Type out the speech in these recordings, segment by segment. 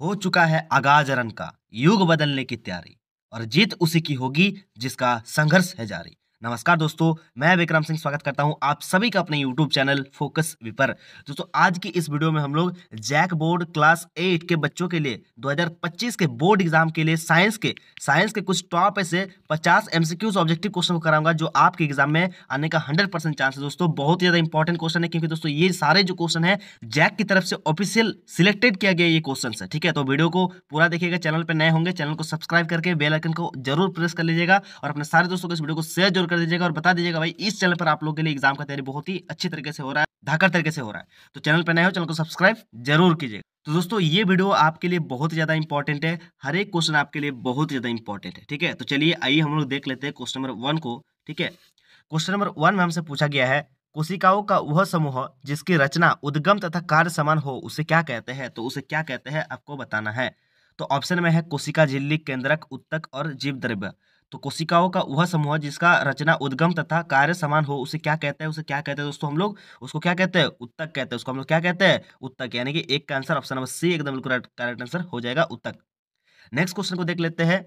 हो चुका है आगाज रन का, युग बदलने की तैयारी और जीत उसी की होगी जिसका संघर्ष है जारी। नमस्कार दोस्तों, मैं विक्रम सिंह स्वागत करता हूं आप सभी का अपने यूट्यूब चैनल फोकस वी पर। दोस्तों आज की इस वीडियो में हम लोग जैक बोर्ड क्लास 8 के बच्चों के लिए 2025 के बोर्ड एग्जाम के लिए साइंस के कुछ टॉप ऐसे 50 एमसीक्यूज ऑब्जेक्टिव क्वेश्चन को कराऊंगा जो आपके एग्जाम में आने का 100% चांस है। दोस्तों बहुत ही ज्यादा इंपॉर्टेंट क्वेश्चन है क्योंकि दोस्तों ये सारे जो क्वेश्चन है जैक की तरफ से ऑफिशियल सिलेक्टेड किया गया ये क्वेश्चन है। ठीक है, तो वीडियो को पूरा देखिएगा। चैनल पर नए होंगे चैनल को सब्सक्राइब करके बेल आइकन को जरूर प्रेस कर लीजिएगा और अपने सारे दोस्तों को इस वीडियो को शेयर जरूर कर दीजिएगा और बता दीजिएगा भाई इस चैनल पर आप लोगों के लिए एग्जाम का तैयारी बहुत ही अच्छी तरीके से हो रहा है, धाकड़ तरीके से हो रहा है। तो चैनल पर नए हो चैनल को सब्सक्राइब जरूर कीजिएगा। तो दोस्तों ये वीडियो आपके लिए बहुत ही ज्यादा इंपॉर्टेंट है, हर एक क्वेश्चन आपके लिए बहुत ही ज्यादा इंपॉर्टेंट है। ठीक है, तो चलिए आइए हम लोग देख लेते हैं क्वेश्चन नंबर 1 को। ठीक है, क्वेश्चन नंबर 1 में हमसे पूछा गया है कोशिकाओं का वह समूह जिसकी रचना उद्गम तथा कार्य समान हो उसे क्या कहते हैं। तो उसे क्या कहते हैं आपको बताना है। तो ऑप्शन में है कोशिका झिल्ली, केंद्रक, उत्तक और जीव द्रव्य। तो कोशिकाओं का वह समूह जिसका रचना उद्गम तथा कार्य समान हो उसे क्या कहते हैं। उसे क्या कहते हैं दोस्तों, हम लोग उसको क्या कहते हैं, उत्तक कहते हैं। उसको हम लोग क्या कहते हैं, उत्तक। यानी कि एक का आंसर ऑप्शन नंबर सी एकदम बिल्कुल करेक्ट आंसर हो जाएगा, उत्तक। नेक्स्ट क्वेश्चन को देख लेते हैं,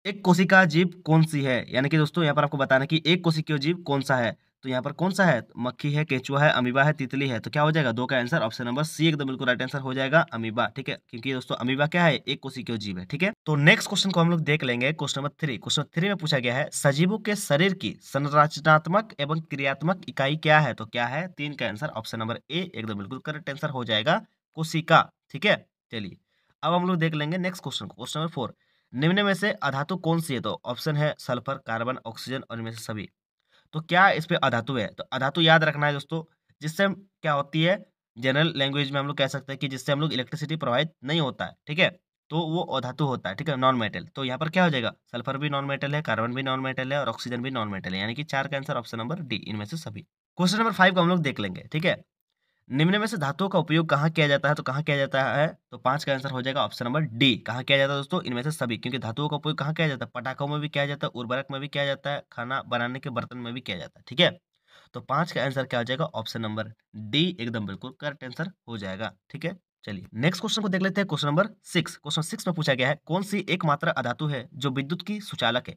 एक कोशिका जीव कौन सी है। यानी कि दोस्तों यहाँ पर आपको बताना है कि एक कोशिकीय जीव कौन सा है। तो यहाँ पर कौन सा है, मक्खी है, केंचुआ है, अमीबा है, तितली है। तो क्या हो जाएगा, दो का आंसर ऑप्शन नंबर सी एकदम बिल्कुल राइट आंसर हो जाएगा, अमीबा। ठीक है, क्योंकि दोस्तों अमीबा क्या है, एक कोशिकीय जीव है। ठीक है, तो नेक्स्ट क्वेश्चन को हम लोग देख लेंगे। क्वेश्चन नंबर 3, क्वेश्चन 3 में पूछा गया है सजीवों के शरीर की संरचनात्मक एवं क्रियात्मक इकाई क्या है। तो क्या है, 3 का आंसर ऑप्शन नंबर ए एकदम बिल्कुल करेक्ट आंसर हो जाएगा, कोशिका। ठीक है, चलिए अब हम लोग देख लेंगे नेक्स्ट क्वेश्चन को। क्वेश्चन नंबर 4, निम्न में से अधातु कौन सी है। तो ऑप्शन है सल्फर, कार्बन, ऑक्सीजन और इनमें से सभी। तो क्या इस पे अधातु है। तो अधातु याद रखना है दोस्तों, जिससे क्या होती है, जनरल लैंग्वेज में हम लोग कह सकते हैं कि जिससे हम लोग इलेक्ट्रिसिटी प्रोवाइड नहीं होता है। ठीक है, तो वो अधातु होता है। ठीक है, नॉन मेटल। तो यहाँ पर क्या हो जाएगा, सल्फर भी नॉन मेटल है, कार्बन भी नॉन मेटल है और ऑक्सीजन भी नॉन मेटल है। यानी कि 4 का आंसर ऑप्शन नंबर डी, इनमें से सभी। क्वेश्चन नंबर 5 को हम लोग देख लेंगे। ठीक है, निम्न में से धातुओं का उपयोग कहाँ किया जाता है। तो कहाँ किया जाता है, तो 5 का आंसर हो जाएगा ऑप्शन नंबर डी, कहाँ किया जाता है दोस्तों, इनमें से सभी। क्योंकि धातुओं का उपयोग कहाँ किया जाता है, पटाखों में भी किया जाता है, उर्वरक में भी किया जाता है, खाना बनाने के बर्तन में भी किया जाता है। ठीक है, तो 5 का आंसर क्या हो जाएगा, ऑप्शन नंबर डी एकदम बिल्कुल करेक्ट आंसर हो जाएगा। ठीक है, चलिए नेक्स्ट क्वेश्चन को देख लेते हैं। क्वेश्चन नंबर 6, क्वेश्चन 6 में पूछा गया है कौन सी एकमात्र अधातु है जो विद्युत की सुचालक है।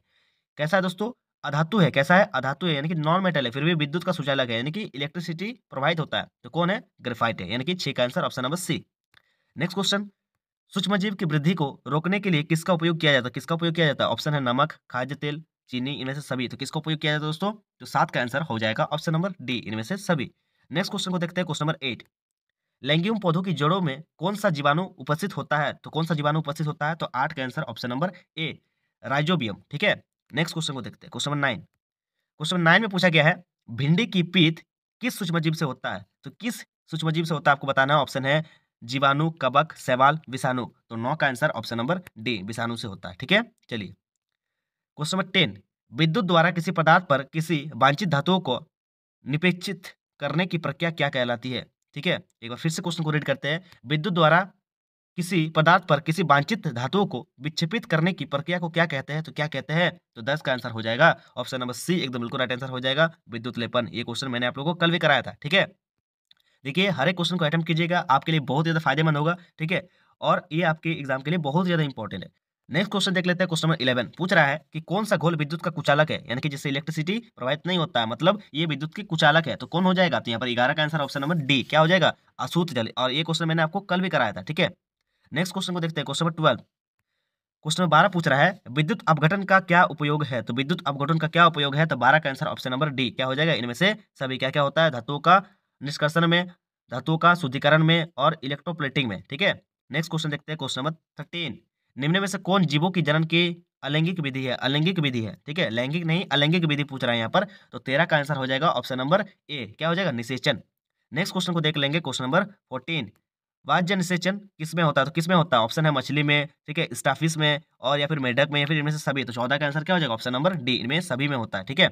कैसा है दोस्तों, अधातु है। कैसा है, अधातु है, यानी कि नॉन मेटल है, फिर भी विद्युत का सुचालक है, यानी कि इलेक्ट्रिसिटी प्रोवाइड होता है। तो कौन है, ग्रेफाइट है। यानी कि 6 का answer option number C. Next question, सूक्ष्मजीव की वृद्धि को रोकने के लिए किसका उपयोग किया जाता है। किसका उपयोग किया जाता है, ऑप्शन है नमक, खाद्य तेल, चीनी, इनमें से सभी। तो किसका उपयोग किया जाता है दोस्तों, तो 7 का आंसर हो जाएगा ऑप्शन नंबर डी, इनमें से सभी। नेक्स्ट क्वेश्चन को देखते हैं। क्वेश्चन नंबर 8, लैंगियम पौधों की जड़ों में कौन सा जीवाणु उपस्थित होता है। तो कौन सा जीवाणु उपस्थित होता है, तो 8 का answer option number A, rhizobium. ठीक है, नेक्स्ट क्वेश्चन को देखते हैं। क्वेश्चन नंबर 9, क्वेश्चन 9 में पूछा गया है भिंडी की पीत किस सूक्ष्मजीव से होता है। तो किस सूक्ष्मजीव से होता है आपको बताना है। ऑप्शन है जीवाणु, कवक, शैवाल, विषाणु। तो 9 का आंसर ऑप्शन नंबर डी, विषाणु से होता है। ठीक है, चलिए क्वेश्चन नंबर 10, विद्युत द्वारा किसी पदार्थ पर किसी वांछित धातुओं को निपेक्षित करने की प्रक्रिया क्या कहलाती है। ठीक है, एक बार फिर से क्वेश्चन को रीड करते हैं। विद्युत द्वारा किसी पदार्थ पर किसी वांछित धातुओं को विक्षेपित करने की प्रक्रिया को क्या कहते हैं। तो क्या कहते हैं, तो 10 का आंसर हो जाएगा ऑप्शन नंबर सी एकदम बिल्कुल राइट आंसर हो जाएगा, विद्युत लेपन। ये क्वेश्चन मैंने आप लोगों को कल भी कराया था। ठीक है, देखिए हर एक क्वेश्चन को अटेम्प्ट कीजिएगा, आपके लिए बहुत ज्यादा फायदेमंद होगा। ठीक है, और ये आपके एग्जाम के लिए बहुत ज्यादा इंपॉर्टेंट है। नेक्स्ट क्वेश्चन देख लेते हैं। क्वेश्चन नंबर 11 पूछ रहा है कि कौन सा घोल विद्युत का कुचालक है, यानी कि जिससे इलेक्ट्रिसिटी प्रोवाइड नहीं होता है, मतलब ये विद्युत की कुचालक है। तो कौन हो जाएगा, तो यहाँ पर 11 का आंसर ऑप्शन नंबर डी क्या हो जाएगा, अशुद्ध जल। और ये क्वेश्चन मैंने आपको कल भी कराया था। ठीक है, नेक्स्ट क्वेश्चन को देखते हैं। क्वेश्चन नंबर 12, क्वेश्चन नंबर 12 पूछ रहा है विद्युत अपघटन का क्या उपयोग है। तो विद्युत अपघटन का क्या उपयोग है, तो 12 का आंसर ऑप्शन नंबर डी क्या हो जाएगा, इनमें से सभी। क्या क्या होता है, धातुओं का निष्कर्षण में, धातुओं का शुद्धिकरण में और इलेक्ट्रोप्लेटिंग में। ठीक है, नेक्स्ट क्वेश्चन देखते हैं। क्वेश्चन नंबर 13, निम्न में से कौन जीवों की जनन की अलैंगिक विधि है। अलैंगिक विधि है, ठीक है, लैंगिक नहीं अलैंगिक विधि पूछ रहा है यहाँ पर। तो 13 का आंसर हो जाएगा ऑप्शन नंबर ए क्या हो जाएगा, निषेचन। नेक्स्ट क्वेश्चन को देख लेंगे। क्वेश्चन नंबर 14, वाह्य निषेचन किसमें होता है। तो किसमें होता है, ऑप्शन है मछली में, ठीक है, स्टाफिश में और या फिर मेढक में या फिर इनमें से सभी। तो 14 का आंसर क्या हो जाएगा, ऑप्शन नंबर डी, इनमें सभी में होता है। ठीक है,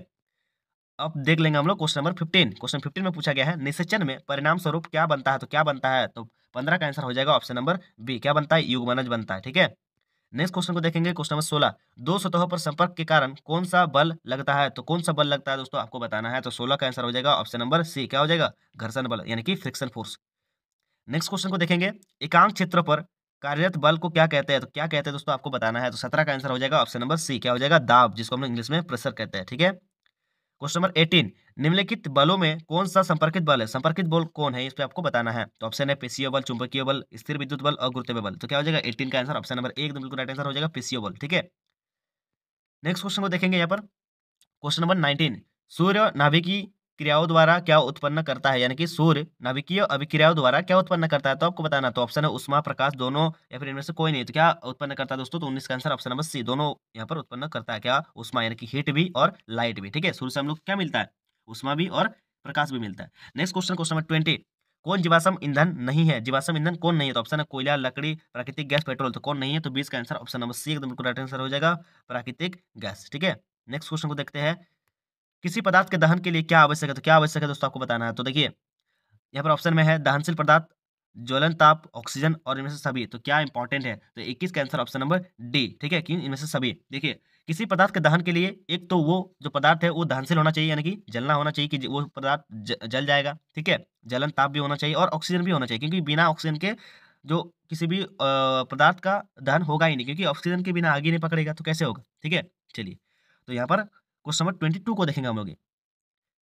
अब देख लेंगे हम लोग क्वेश्चन नंबर 15। क्वेश्चन 15 में पूछा गया है निषेचन में परिणाम स्वरूप क्या बनता है। तो क्या बनता है, तो 15 का आंसर हो जाएगा ऑप्शन नंबर बी क्या बनता है, युग्मनज बनता है। ठीक है, नेक्स्ट क्वेश्चन को देखेंगे। क्वेश्चन नंबर 16, दो सतहों पर संपर्क के कारण कौन सा बल लगता है। तो कौन सा बल लगता है दोस्तों आपको बताना है। तो 16 का आंसर हो जाएगा ऑप्शन नंबर सी क्या हो जाएगा, घर्षण बल, यानी कि फ्रिक्शन फोर्स। नेक्स्ट क्वेश्चन को देखेंगे। एकांक क्षेत्र पर कार्यरत बल को क्या कहते हैं, तो क्या कहते हैं दोस्तों आपको बताना है। तो 17 का आंसर हो जाएगा ऑप्शन नंबर सी, क्या हो जाएगा, दाब, जिसको हम इंग्लिश में प्रेशर कहते हैं। ठीक है, क्वेश्चन नंबर 18, निम्नलिखित बलों में कौन सा संपर्कित बल है, संपर्कित बल कौन है, इस पे आपको बताना है। तो ऑप्शन है पेशीय बल, चुंबकीय बल, स्थिर विद्युत बल और गुरुत्वीय बल। तो क्या हो जाएगा 18 का आंसर ऑप्शन नंबर ए एकदम बिल्कुल राइट आंसर हो जाएगा, पेशीय बल। ठीक है, नेक्स्ट क्वेश्चन को देखेंगे यहाँ पर। क्वेश्चन नंबर 19, सूर्य नाभिकीय क्रियाओं द्वारा क्या उत्पन्न करता है, यानी कि सूर्य नाभिकीय अभिक्रियाओं द्वारा क्या उत्पन्न करता है, तो आपको बताना। तो ऑप्शन है उष्मा, प्रकाश, दोनों या फिर इनमें से कोई नहीं। तो क्या उत्पन्न करता है दोस्तों, तो 19 का आंसर ऑप्शन नंबर सी, दोनों यहाँ पर उत्पन्न करता है। क्या, उष्मा, यानी कि हीट भी और लाइट भी। ठीक है, सूर्य से हम लोग क्या मिलता है, उष्मा भी और प्रकाश भी मिलता है। नेक्स्ट क्वेश्चन, क्वेश्चन नंबर 20, कौन जीवाश्म ईंधन नहीं है, जीवाश्म ईंधन कौन नहीं है, तो ऑप्शन है कोयला, लकड़ी, प्राकृतिक गैस, पेट्रोल। तो कौन नहीं है, तो 20 का आंसर ऑप्शन नंबर सी एकदम बिल्कुल राइट आंसर हो जाएगा, प्राकृतिक गैस। ठीक है, नेक्स्ट क्वेश्चन को देखते हैं। किसी पदार्थ के दहन के लिए क्या आवश्यक है, तो क्या आवश्यक है दोस्तों आपको बताना है। तो देखिए यहाँ पर ऑप्शन में है दहनशील पदार्थ, ज्वलन ताप, ऑक्सीजन और इनमें से सभी। तो क्या इंपॉर्टेंट है, तो 21 का आंसर ऑप्शन नंबर डी। ठीक है, कि इनमें से सभी। देखिए किसी पदार्थ के दहन के लिए एक तो वो जो पदार्थ है वो दहनशील होना चाहिए, यानी कि जलना होना चाहिए, कि वो पदार्थ जल जाएगा। ठीक है, जलन ताप भी होना चाहिए और ऑक्सीजन भी होना चाहिए, क्योंकि बिना ऑक्सीजन के जो किसी भी पदार्थ का दहन होगा ही नहीं, क्योंकि ऑक्सीजन के बिना आगे नहीं पकड़ेगा, तो कैसे होगा। ठीक है, चलिए तो यहाँ पर क्वेश्चन नंबर 22 को देखेंगे हम लोग।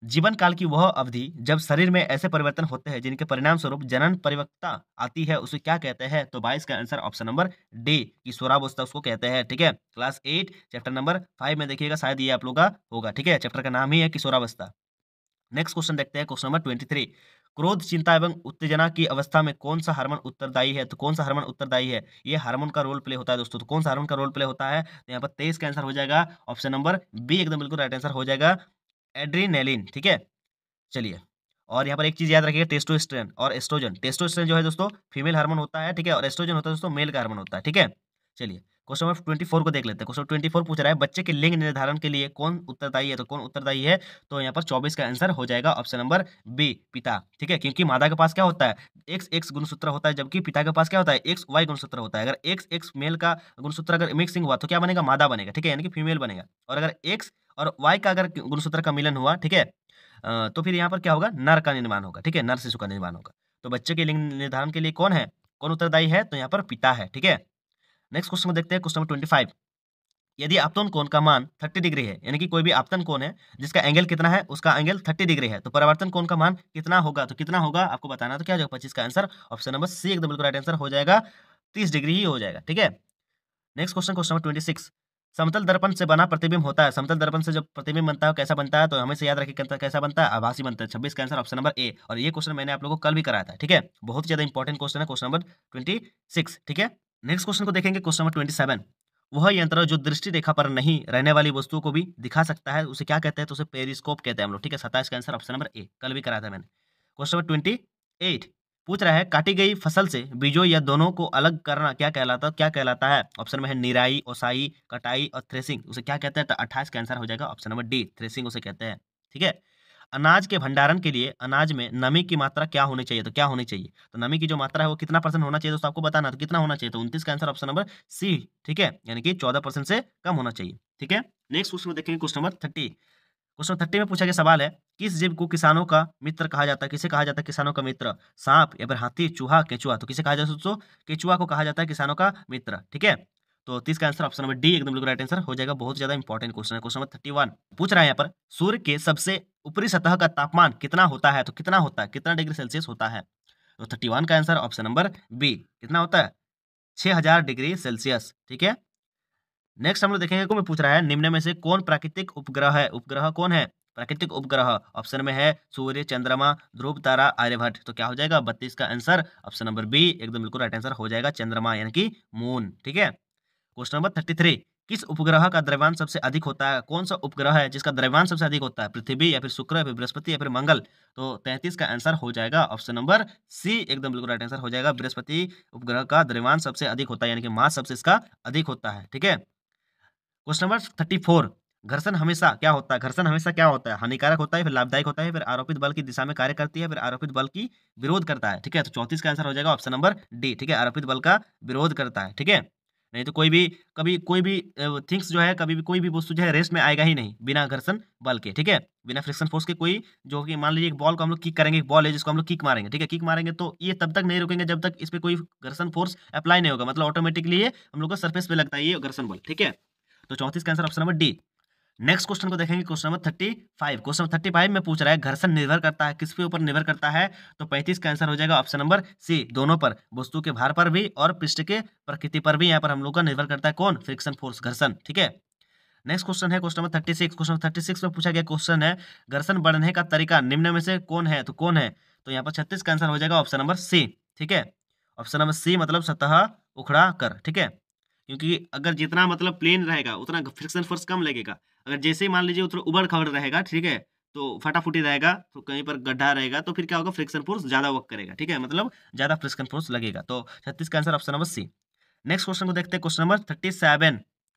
जीवन काल की वह अवधि जब शरीर में ऐसे परिवर्तन होते हैं जिनके परिणाम स्वरूप जनन परिपक्वता आती है, उसे क्या कहते हैं। तो 22 का आंसर ऑप्शन नंबर डी, किशोरावस्था उसको कहते हैं। ठीक है, क्लास 8 चैप्टर नंबर 5 में देखिएगा, शायद ये आप लोग का होगा। ठीक है, चैप्टर का नाम ही है किशोरावस्था। नेक्स्ट क्वेश्चन देखते हैं, क्वेश्चन नंबर 23, क्रोध, चिंता एवं उत्तेजना की अवस्था में कौन सा हार्मोन उत्तरदायी है। तो कौन सा हार्मोन उत्तरदायी है, ये हार्मोन का रोल प्ले होता है दोस्तों। तो कौन सा हार्मोन का रोल प्ले होता है, तो यहाँ पर 23 का आंसर हो जाएगा ऑप्शन नंबर बी एकदम बिल्कुल राइट आंसर हो जाएगा, एड्रीनेलिन। ठीक है, चलिए और यहाँ पर एक चीज याद रखिए, टेस्टोस्टेरोन और एस्ट्रोजन। टेस्टोस्टेरोन जो है दोस्तों फीमेल हार्मोन होता है। ठीक है, और एस्ट्रोजन होता है दोस्तों मेल का हार्मोन होता है। ठीक है, चलिए क्वेश्चन नंबर 24 को देख लेते हैं। क्वेश्चन 24 पूछ रहा है बच्चे के लिंग निर्धारण के लिए कौन उत्तरदायी है। तो कौन उत्तरदायी है, तो यहाँ पर 24 का आंसर हो जाएगा ऑप्शन नंबर बी, पिता। ठीक है, क्योंकि मादा के पास क्या होता है, एक्स एक्स गुणसूत्र होता है, जबकि पिता के पास क्या होता है, एक्स वाई गुणसूत्र होता है। अगर एक्स एक्स मेल का गुणसूत्र अगर मिक्सिंग हुआ तो क्या बनेगा, मादा बनेगा। ठीक है, यानी कि फीमेल बनेगा। और अगर एक्स और वाई का अगर गुणसूत्र का मिलन हुआ, ठीक है, तो फिर यहाँ पर क्या होगा, नर का निर्माण होगा। ठीक है, नर शिशु का निर्माण होगा। तो बच्चे के लिंग निर्धारण के लिए कौन है, कौन उत्तरदायी है, तो यहाँ पर पिता है। ठीक है, नेक्स्ट क्वेश्चन को देखते हैं, क्वेश्चन नंबर 25, यदि आपतन कोण का मान 30 डिग्री है, यानी कि कोई भी आपतन कोण है जिसका एंगल कितना है, उसका एंगल 30 डिग्री है, तो परावर्तन कोण का मान कितना होगा। तो कितना होगा आपको बताना, तो क्या हो जाएगा 25 का आंसर ऑप्शन नंबर सी एकदम बिल्कुल राइट आंसर हो जाएगा, 30 डिग्री ही हो जाएगा। ठीक है, नेक्स्ट क्वेश्चन, क्वेश्चन नंबर 26, समतल दर्पण से बना प्रतिबिंब होता है। समतल दर्पण से जब प्रतिबिंब बनता है कैसा बनता है, तो हमें से याद रखिए कैसा बनता है, आभासी बनता है। 26 का आंसर ऑप्शन नंबर ए। और ये क्वेश्चन मैंने आप लोगों को कल भी कराया था। ठीक है, बहुत ज्यादा इंपॉर्टेंट क्वेश्चन है, क्वेश्चन नंबर 26। ठीक है, नेक्स्ट क्वेश्चन को देखेंगे, क्वेश्चन नंबर 27, वह यंत्र जो दृष्टि रेखा पर नहीं रहने वाली वस्तुओं को भी दिखा सकता है, उसे क्या कहते हैं, तो उसे पेरिस्कोप कहते हैं हम लोग। ठीक है, 27 का आंसर ऑप्शन नंबर ए, कल भी कराया था मैंने। क्वेश्चन नंबर 28 पूछ रहा है काटी गई फसल से बीजों या दोनों को अलग करना क्या कहलाता है। ऑप्शन में है निराई, ओसाई, कटाई और थ्रेसिंग, उसे क्या कहते हैं, तो 28 का आंसर हो जाएगा ऑप्शन नंबर डी, थ्रेसिंग उसे कहते हैं। ठीक है, अनाज के भंडारण के लिए अनाज में नमी की मात्रा क्या होनी चाहिए, तो क्या होनी चाहिए, तो नमी की जो मात्रा है वो कितना % होना चाहिए दोस्तों आपको बताना, तो कितना होना चाहिए, तो 29 का आंसर ऑप्शन नंबर सी। ठीक है, यानी कि 14% से कम होना चाहिए। ठीक है, नेक्स्ट क्वेश्चन देखेंगे, क्वेश्चन नंबर 30। क्वेश्चन 30 में पूछा गया सवाल है, किस जीव को किसानों का मित्र कहा जाता है, किसे कहा जाता है किसानों का मित्र, सांप या फिर हाथी, चूहा, केचुआ। तो किसे कहा जाता है दोस्तों, केचुआ को कहा जाता है किसानों का मित्र। ठीक है, तो 30 का आंसर ऑप्शन नंबर डी एकदम बिल्कुल राइट आंसर हो जाएगा। बहुत ज्यादा इंपॉर्टेंट क्वेश्चन है। क्वेश्चन नंबर 31 पूछ रहा है यहाँ पर, सूर्य के सबसे ऊपरी सतह का तापमान कितना होता है, तो कितना होता है, कितना डिग्री सेल्सियस होता है। तो 31 का आंसर ऑप्शन नंबर बी, कितना होता है, 6000 डिग्री सेल्सियस। ठीक है, नेक्स्ट हम लोग देखेंगे को में पूछ रहा है, निम्न में से कौन प्राकृतिक उपग्रह है, उपग्रह कौन है, प्राकृतिक उपग्रह। ऑप्शन में है सूर्य, चंद्रमा, ध्रुव तारा, आर्यभट्ट। तो क्या हो जाएगा 32 का आंसर ऑप्शन नंबर बी एकदम बिल्कुल राइट आंसर हो जाएगा, चंद्रमा यानी कि मून। ठीक है, क्वेश्चन नंबर 33, किस उपग्रह का द्रव्यमान सबसे अधिक होता है, कौन सा उपग्रह है जिसका द्रव्यमान सबसे अधिक होता है, पृथ्वी या फिर शुक्र या फिर बृहस्पति या फिर मंगल। तो 33 का आंसर हो जाएगा ऑप्शन नंबर सी एकदम बिल्कुल राइट आंसर हो जाएगा, बृहस्पति उपग्रह का द्रव्यमान सबसे अधिक होता है, यानी कि मास सबसे इसका अधिक होता है। ठीक है, क्वेश्चन नंबर 34, घर्षण हमेशा क्या होता है, घर्षण हमेशा क्या होता है, हानिकारक होता है, फिर लाभदायक होता है, फिर आरोपित बल की दिशा में कार्य करती है, फिर आरोपित बल की विरोध करता है। ठीक है, तो 34 का आंसर हो जाएगा ऑप्शन नंबर डी। ठीक है, आरोपित बल का विरोध करता है। ठीक है, नहीं तो कोई भी कभी कोई भी थिंग्स जो है कभी भी कोई भी वस्तु जो है रेस्ट में आएगा ही नहीं बिना घर्षण बल के, ठीक है, बिना फ्रिक्शन फोर्स के। कोई जो कि मान लीजिए एक बॉल को हम लोग किक करेंगे, एक बॉल है जिसको हम लोग किक मारेंगे, ठीक है, किक मारेंगे तो ये तब तक नहीं रुकेंगे जब तक इस पे कोई घर्षण फोर्स अप्लाई नहीं होगा, मतलब ऑटोमेटिकली ये हम लोग को सरफेस पे लगता है ये घर्षण बल, ठीक है। तो 34 का answer option number D. Next question को देखेंगे, क्वेश्चन नंबर 35। क्वेश्चन 35 में पूछ रहा है घर्षण निर्भर करता है किस पे ऊपर निर्भर करता है, तो 35 का आंसर हो जाएगा ऑप्शन नंबर सी, दोनों पर, वस्तु के भार पर भी और पृष्ठ के प्रकृति पर भी यहाँ पर हम लोग का निर्भर करता है कौन, फ्रिक्शन फोर्स, घर्षण, ठीक है। नेक्स्ट क्वेश्चन है क्वेश्चन नंबर 36। क्वेश्चन 36 में पूछा गया क्वेश्चन है घर्षण बढ़ने का तरीका निम्न में से कौन है, तो कौन है, तो यहाँ पर 36 का आंसर हो जाएगा ऑप्शन नंबर सी, ठीक है। ऑप्शन नंबर सी मतलब सतह उखड़ा कर, ठीक है, क्योंकि अगर जितना मतलब प्लेन रहेगा उतना फ्रिक्शन फोर्स कम लगेगा। अगर जैसे ही मान लीजिए उतना उबड़ खाबड़ रहेगा, ठीक है, तो फटाफुटी रहेगा, तो कहीं पर गड्ढा रहेगा तो फिर क्या होगा, फ्रिक्शन फोर्स ज्यादा वर्क करेगा, ठीक है, मतलब ज्यादा फ्रिक्शन फोर्स लगेगा। तो 36 का answer option number C. Next question को देखते हैं, क्वेश्चन नंबर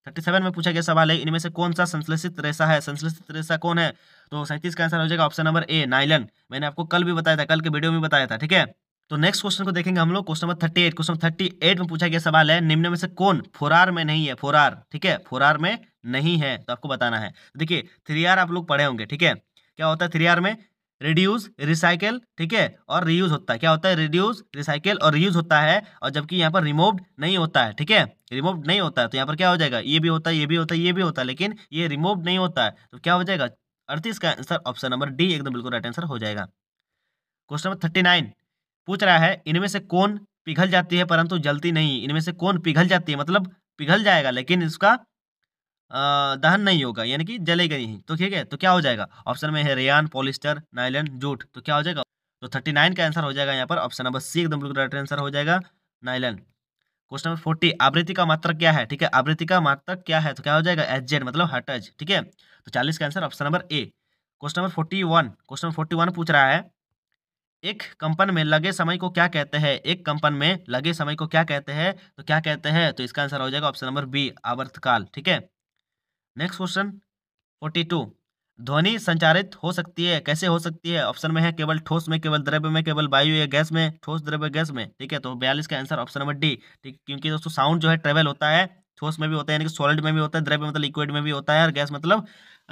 37 में पूछा गया सवाल है इनमें से कौन सा संश्लेषित रेशा है, संश्लेषित रेशा कौन है, तो 37 का आंसर हो जाएगा ऑप्शन नंबर ए, नायलन। मैंने आपको कल भी बताया था, कल के वीडियो में बताया था, ठीक है। तो नेक्स्ट क्वेश्चन को देखेंगे हम लोग, क्वेश्चन नंबर 38। क्वेश्चन 38 में पूछा गया सवाल है निम्न में से कौन फोरार में नहीं है, फोरार, ठीक है, फोरार में नहीं है, तो आपको बताना है। तो देखिए 3R आप लोग पढ़े होंगे, ठीक है, क्या होता है 3R में, रिड्यूस, रिसाइकिल, ठीक है, और रीयूज होता है। क्या होता है, रिड्यूस, रिसाइकिल और रीयूज होता है, और जबकि यहाँ पर रिमूव्ड नहीं होता है, ठीक है, रिमूव्ड नहीं होता है, तो यहाँ पर क्या हो जाएगा, ये भी होता है, ये भी होता है, ये भी होता है, लेकिन ये रिमूव्ड नहीं होता है, तो क्या हो जाएगा 38 का आंसर ऑप्शन नंबर डी एकदम बिल्कुल राइट आंसर हो जाएगा। क्वेश्चन नंबर 39 पूछ रहा है इनमें से कौन पिघल जाती है परंतु जलती नहीं, इनमें से कौन पिघल जाती है मतलब पिघल जाएगा लेकिन इसका दहन नहीं होगा, यानी कि जलेगा नहीं, तो ठीक है, तो क्या हो जाएगा, ऑप्शन में है रेयान, पॉलिस्टर, नायलन, जूट, तो क्या हो जाएगा, तो 39 का आंसर हो जाएगा यहाँ पर ऑप्शन नंबर सी एकदम बिल्कुल राइट आंसर हो जाएगा, नायलन। क्वेश्चन नंबर 40 आवृत्ति का मात्रक क्या है, ठीक है, आवृत्ति का मात्रक क्या है, तो क्या हो जाएगा एच मतलब हर्ट्ज, ठीक है, तो 40 का answer option number A. Question number 41, question 41 पूछ रहा है एक कंपन में लगे समय को क्या कहते हैं, एक कंपन में लगे समय को क्या कहते हैं, तो क्या कहते हैं, तो इसका आंसर हो जाएगा ऑप्शन नंबर बी, आवर्तकाल, ठीक है। नेक्स्ट क्वेश्चन 42 ध्वनि संचारित हो सकती है, कैसे हो सकती है, ऑप्शन में है केवल ठोस में, केवल द्रव्य में, केवल वायु या गैस में, ठोस, द्रव्य, गैस में, ठीक है, तो 42 का आंसर ऑप्शन नंबर डी, ठीक, क्योंकि दोस्तों साउंड जो है ट्रेवल होता है, ठोस में भी होता है यानी कि सॉलिड में भी होता है, द्रव्य मतलब लिक्विड में भी होता है, और गैस मतलब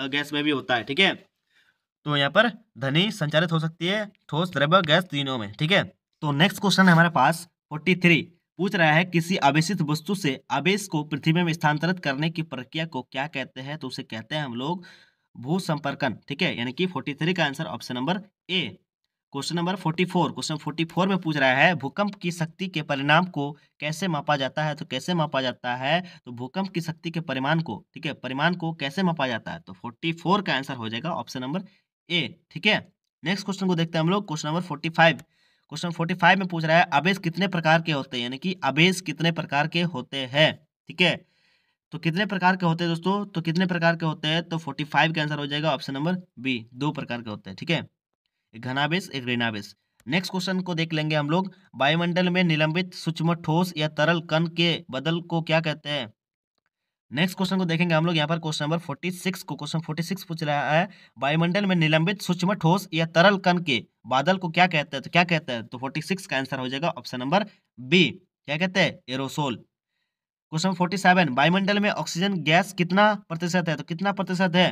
गैस में भी होता है, ठीक है। तो यहाँ पर ध्वनि संचारित हो सकती है ठोस, द्रव्य, गैस तीनों में, ठीक है। तो नेक्स्ट क्वेश्चन है हमारे पास 43 पूछ रहा है किसी आवेशित वस्तु से आवेश को पृथ्वी में स्थानांतरित करने की प्रक्रिया को क्या कहते हैं, तो उसे कहते हैं हम लोग भू संपर्कन, ठीक है, यानी कि 43 का answer option number A. Question number 44, question 44 में पूछ रहा है भूकंप की शक्ति के परिणाम को कैसे मापा जाता है, तो कैसे मापा जाता है, तो भूकंप की शक्ति के परिमाण को, ठीक है, परिमाण को कैसे मापा जाता है, तो 44 का आंसर हो जाएगा ऑप्शन नंबर ए, ठीक है। नेक्स्ट क्वेश्चन को देखते हैं हम लोग, क्वेश्चन नंबर 45। क्वेश्चन 45 में पूछ रहा है आवेश कितने प्रकार के होते हैं, यानी कि आवेश कितने प्रकार के होते हैं, ठीक है, तो कितने प्रकार के होते हैं दोस्तों, तो कितने प्रकार के होते हैं, तो 45 का आंसर हो जाएगा ऑप्शन नंबर बी, 2 प्रकार के होते हैं, ठीक है, एक घनावेश, एक ऋणावेश। नेक्स्ट क्वेश्चन को देख लेंगे हम लोग, वायुमंडल में निलंबित सूक्ष्म ठोस या तरल कण के बदल को क्या कहते हैं। नेक्स्ट क्वेश्चन को देखेंगे हम लोग, यहाँ पर क्वेश्चन नंबर 46 को, क्वेश्चन 46 पूछ रहा है वायुमंडल में निलंबित सूक्ष्म ठोस या तरल कण के बादल को क्या कहते हैं, तो क्या कहते हैं, तो 46 का आंसर हो जाएगा ऑप्शन नंबर बी, क्या कहते हैं, एरोसोल। क्वेश्चन 47 वायुमंडल में ऑक्सीजन गैस कितना प्रतिशत है, तो कितना प्रतिशत है,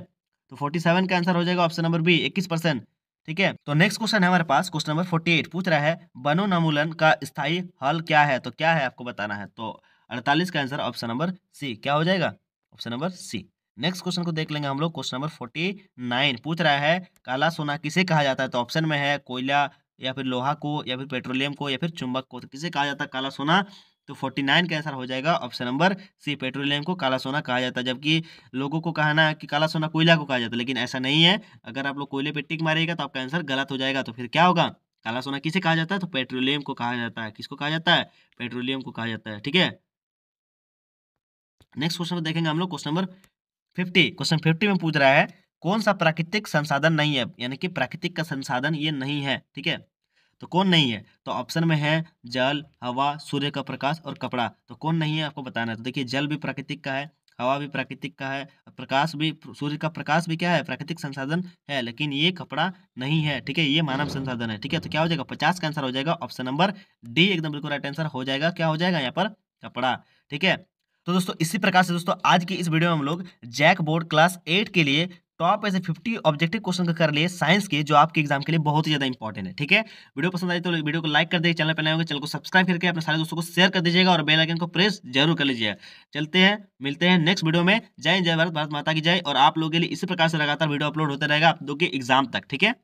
तो 47 का आंसर हो जाएगा ऑप्शन नंबर बी, 21%, ठीक है। तो नेक्स्ट क्वेश्चन है हमारे पास, क्वेश्चन नंबर 48 पूछ रहा है वनोन्मूलन का स्थायी हल क्या है, तो क्या है आपको बताना है, तो 48 का आंसर ऑप्शन नंबर सी, क्या हो जाएगा, option number C. Next question को देख लेंगे हम लोग, क्वेश्चन नंबर 49 पूछ रहा है काला सोना किसे कहा जाता है, तो ऑप्शन में है कोयला या फिर लोहा को या फिर पेट्रोलियम को या फिर चुंबक को, तो किसे कहा जाता है काला सोना, तो 49 का आंसर हो जाएगा ऑप्शन नंबर सी, पेट्रोलियम को काला सोना कहा जाता है, जबकि लोगों को कहना है कि काला सोना कोयला को कहा जाता है, लेकिन ऐसा नहीं है। अगर आप लोग कोयले पे टिक मारिएगा तो आपका आंसर गलत हो जाएगा, तो फिर क्या होगा, काला सोना किसे कहा जाता है, तो पेट्रोलियम को कहा जाता है, किसको कहा जाता है, पेट्रोलियम को कहा जाता है, ठीक है। नेक्स्ट क्वेश्चन को देखेंगे हम लोग, क्वेश्चन नंबर 50। क्वेश्चन 50 में पूछ रहा है कौन सा प्राकृतिक संसाधन नहीं है, यानी कि प्राकृतिक का संसाधन ये नहीं है, ठीक है, तो कौन नहीं है, तो ऑप्शन में है जल, हवा, सूर्य का प्रकाश और कपड़ा, तो कौन नहीं है आपको बताना है। तो देखिए जल भी प्राकृतिक का है, हवा भी प्राकृतिक का है, प्रकाश भी, सूर्य का प्रकाश भी क्या है, प्राकृतिक संसाधन है, लेकिन ये कपड़ा नहीं है, ठीक है, ये मानव संसाधन है, ठीक है, तो क्या हो जाएगा 50 का आंसर हो जाएगा ऑप्शन नंबर डी एकदम बिल्कुल राइट आंसर हो जाएगा, क्या हो जाएगा यहाँ पर कपड़ा, ठीक है। तो दोस्तों इसी प्रकार से दोस्तों आज की इस वीडियो में हम लोग जैक बोर्ड क्लास 8 के लिए टॉप ऐसे 50 ऑब्जेक्टिव क्वेश्चन का कर लिए साइंस के, जो आपके एग्जाम के लिए बहुत ही ज्यादा इंपॉर्टेंट है। ठीक है, वीडियो पसंद आई तो वीडियो को लाइक कर दीजिए, चैनल पर नए होंगे चैनल को सब्सक्राइब करके अपने सारे दोस्तों को शेयर कर दीजिएगा और बेल आइकन को प्रेस जरूर कर लीजिएगा। चलते हैं, मिलते हैं नेक्स्ट वीडियो में। जय हिंद, जय भारत, भारत माता की जय। और आप लोगों के लिए इसी प्रकार से लगातार वीडियो अपलोड होता रहेगा आप लोगों के एग्जाम तक। ठीक है।